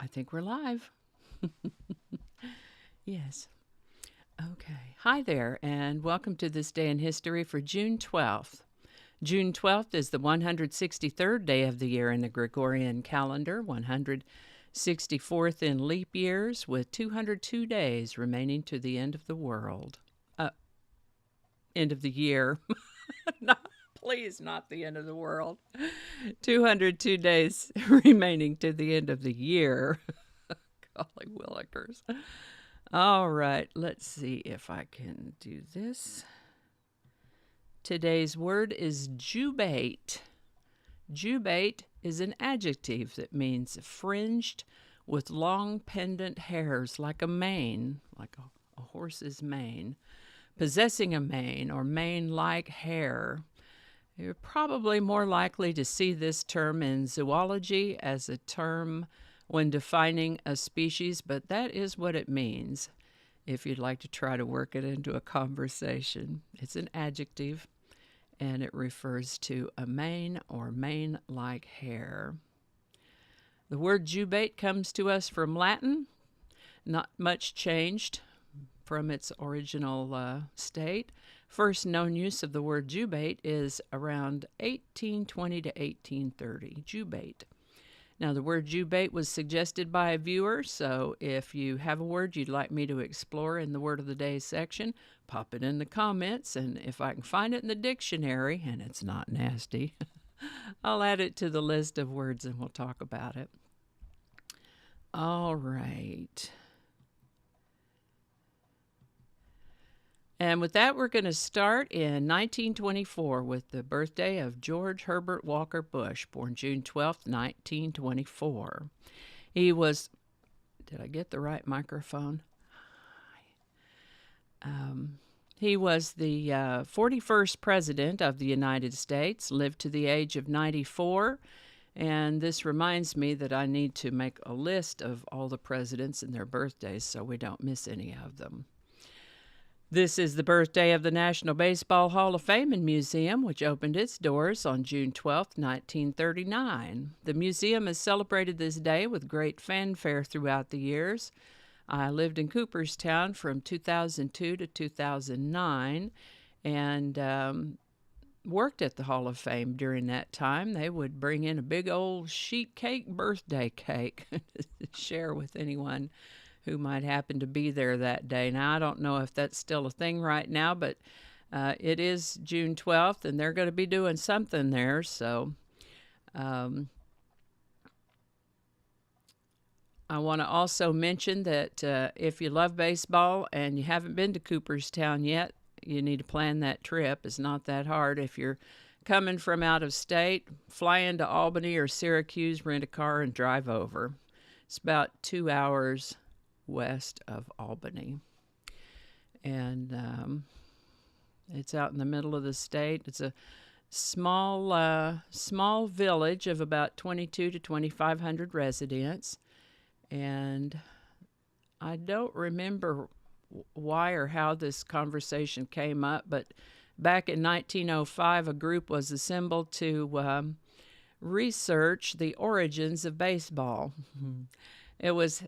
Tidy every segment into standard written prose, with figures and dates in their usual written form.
I think we're live. Yes. Okay. Hi there, and welcome to this day in history for June 12th. June 12th is the 163rd day of the year in the Gregorian calendar, 164th in leap years, with 202 days remaining to the end of the world. End of the year. Not, please, not the end of the world. 202 days remaining to the end of the year. Golly willikers. All right, let's see if I can do this. Today's word is jubate. Jubate is an adjective that means fringed with long pendant hairs like a mane, like a horse's mane, possessing a mane or mane-like hair. You're probably more likely to see this term in zoology as a term when defining a species, but that is what it means if you'd like to try to work it into a conversation. It's an adjective, and it refers to a mane or mane-like hair. The word jubate comes to us from Latin, not much changed from its original state. First known use of the word jubate is around 1820 to 1830, jubate. Now, the word jubate was suggested by a viewer, so if you have a word you'd like me to explore in the Word of the Day section, pop it in the comments, and if I can find it in the dictionary, and it's not nasty, I'll add it to the list of words and we'll talk about it. All right. And with that, we're going to start in 1924 with the birthday of George Herbert Walker Bush, born June 12, 1924. He was, did I get the right microphone? He was the 41st president of the United States, lived to the age of 94, and this reminds me that I need to make a list of all the presidents and their birthdays so we don't miss any of them. This is the birthday of the National Baseball Hall of Fame and Museum, which opened its doors on June 12, 1939. The museum has celebrated this day with great fanfare throughout the years. I lived in Cooperstown from 2002 to 2009 and worked at the Hall of Fame during that time. They would bring in a big old sheet cake birthday cake to share with anyone who might happen to be there that day. Now, I don't know if that's still a thing right now, but it is June 12th, and they're going to be doing something there. So I want to also mention that if you love baseball and you haven't been to Cooperstown yet, you need to plan that trip. It's not that hard. If you're coming from out of state, fly into Albany or Syracuse, rent a car, and drive over. It's about 2 hours west of Albany, and it's out in the middle of the state. It's a small village of about 22 to 2,500 residents, and I don't remember why or how this conversation came up, but back in 1905 a group was assembled to research the origins of baseball.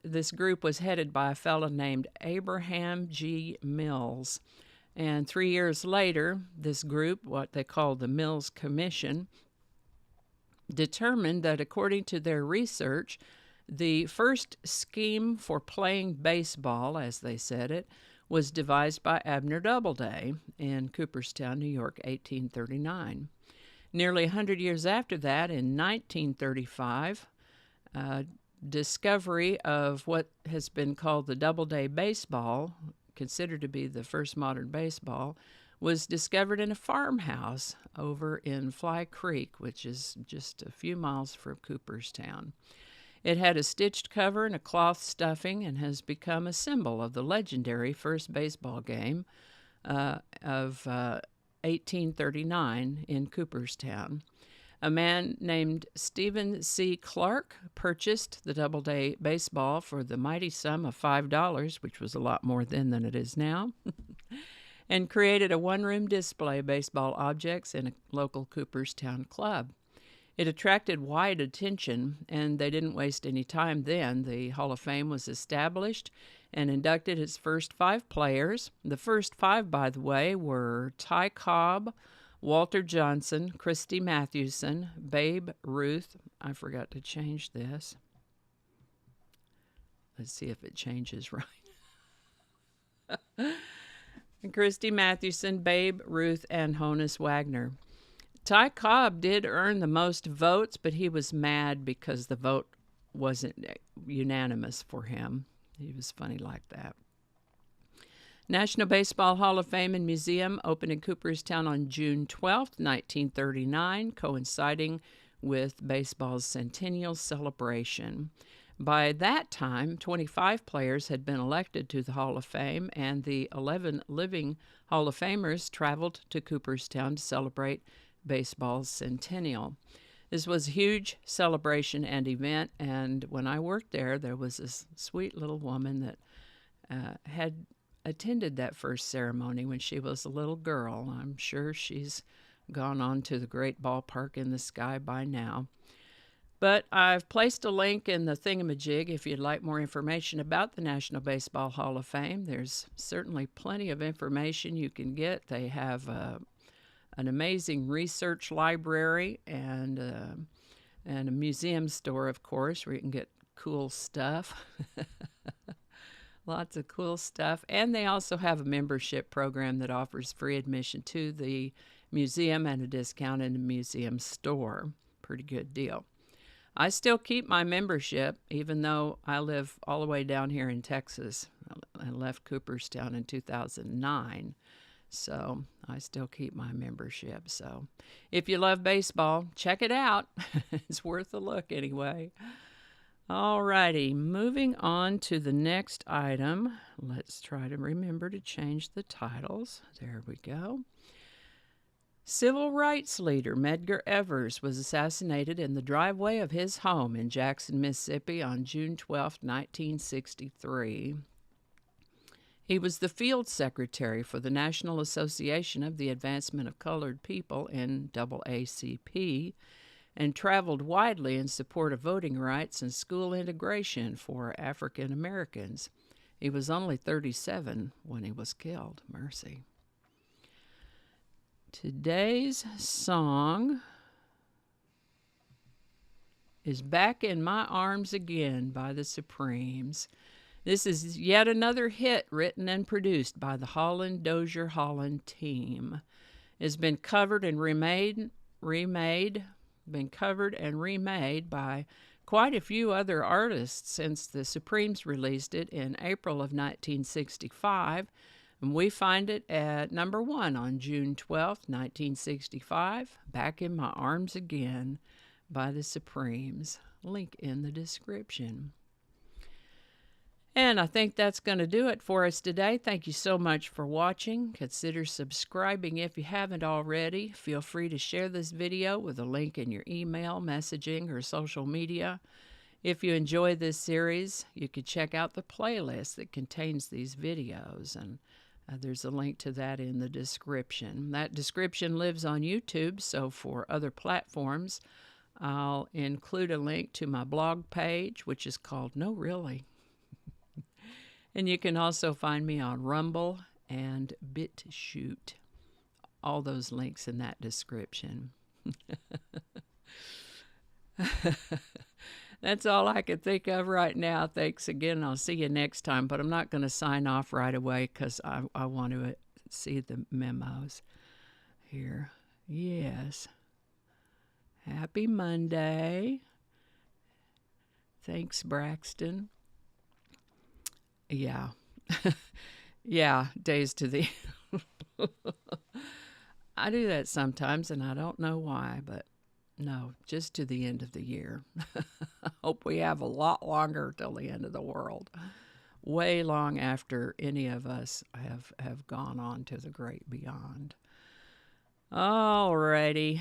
This group was headed by a fellow named Abraham G. Mills. And 3 years later, this group, what they called the Mills Commission, determined that according to their research, the first scheme for playing baseball, as they said it, was devised by Abner Doubleday in Cooperstown, New York, 1839. Nearly 100 years after that, in 1935, discovery of what has been called the Doubleday baseball, considered to be the first modern baseball, was discovered in a farmhouse over in Fly Creek, which is just a few miles from Cooperstown. It had a stitched cover and a cloth stuffing and has become a symbol of the legendary first baseball game of 1839 in Cooperstown. A man named Stephen C. Clark purchased the Doubleday baseball for the mighty sum of $5, which was a lot more then than it is now, and created a one-room display of baseball objects in a local Cooperstown club. It attracted wide attention, and they didn't waste any time then. The Hall of Fame was established and inducted its first 5 players. The first 5, by the way, were Ty Cobb, Walter Johnson, Christy Mathewson, Babe Ruth. I forgot to change this. Let's see if it changes right. Christy Mathewson, Babe Ruth, and Honus Wagner. Ty Cobb did earn the most votes, but he was mad because the vote wasn't unanimous for him. He was funny like that. National Baseball Hall of Fame and Museum opened in Cooperstown on June 12, 1939, coinciding with baseball's centennial celebration. By that time, 25 players had been elected to the Hall of Fame, and the 11 living Hall of Famers traveled to Cooperstown to celebrate baseball's centennial. This was a huge celebration and event, and when I worked there, there was this sweet little woman that had attended that first ceremony when she was a little girl. I'm sure she's gone on to the great ballpark in the sky by now. But I've placed a link in the thingamajig if you'd like more information about the National Baseball Hall of Fame. There's certainly plenty of information you can get. They have an amazing research library and a museum store, of course, where you can get cool stuff. Lots of cool stuff. And they also have a membership program that offers free admission to the museum and a discount in the museum store. Pretty good deal. I still keep my membership, even though I live all the way down here in Texas. I left Cooperstown in 2009, so I still keep my membership. So if you love baseball, check it out. It's worth a look anyway. All righty, moving on to the next item. Let's try to remember to change the titles. There we go. Civil rights leader Medgar Evers was assassinated in the driveway of his home in Jackson, Mississippi on June 12, 1963. He was the field secretary for the National Association of the Advancement of Colored People, NAACP, and traveled widely in support of voting rights and school integration for African Americans. He was only 37 when he was killed. Mercy. Today's song is Back in My Arms Again by the Supremes. This is yet another hit written and produced by the Holland Dozier Holland team. It's been covered and remade by quite a few other artists since the Supremes released it in April of 1965. And we find it at number 1 on June 12, 1965, Back in My Arms Again by the Supremes. Link in the description. And I think that's going to do it for us today. Thank you so much for watching. Consider subscribing if you haven't already. Feel free to share this video with a link in your email, messaging, or social media. If you enjoy this series, you can check out the playlist that contains these videos, and there's a link to that in the description. That description lives on YouTube, so for other platforms, I'll include a link to my blog page, which is called No Really. And you can also find me on Rumble and BitChute. All those links in that description. That's all I can think of right now. Thanks again. I'll see you next time. But I'm not going to sign off right away because I want to see the memos here. Yes. Happy Monday. Thanks, Braxton. Yeah. Yeah, days to the I do that sometimes, and I don't know why, but no, just to the end of the year. Hope we have a lot longer till the end of the world. Way long after any of us have gone on to the great beyond. Alrighty.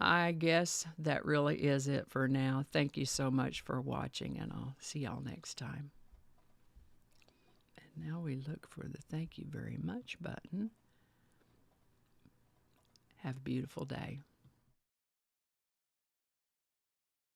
I guess that really is it for now. Thank you so much for watching, and I'll see y'all next time. And now we look for the thank you very much button. Have a beautiful day.